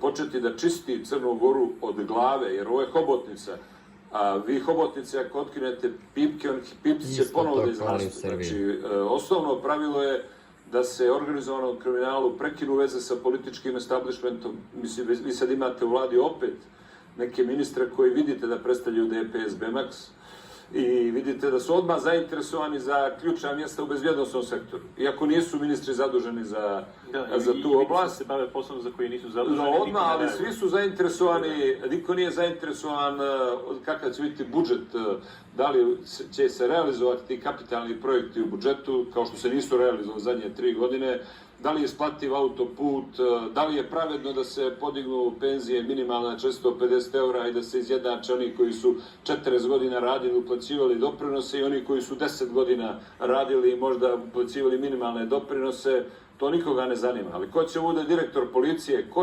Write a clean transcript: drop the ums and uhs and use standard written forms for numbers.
početi da čisti Crnu Goru od glave, jer ovo je hobotnica. A vi hobotnice, ako otkinete pipke, pipci će ponovo da izrastu. Znači, osnovno pravilo je da se organizovanom kriminalu prekinu veze sa političkim establishmentom. Mislim, vi sad imate u vladi opet neke ministre koji vidite da predstavljaju DPS Bemax i vidite da su odmah zainteresovani za ključna mjesta u bezbjednostnom sektoru. Iako nisu ministri zaduženi za tu oblast. Se bave poslom za koji nisu zaduženi. Odmah, ali svi su zainteresovani, niko nije zainteresovan kakav će biti budžet, da li će se realizovati ti kapitalni projekti u budžetu, kao što se nisu realizovali zadnje 3 godine, da li je isplativ autoput, da li je pravedno da se podignu penzije minimalno na 450 € i da se izjednače oni koji su 40 godina radili, uplaćivali doprinose i oni koji su 10 godina radili i možda uplaćivali minimalne doprinose, to nikoga ne zanima. Ali ko će bude direktor policije, ko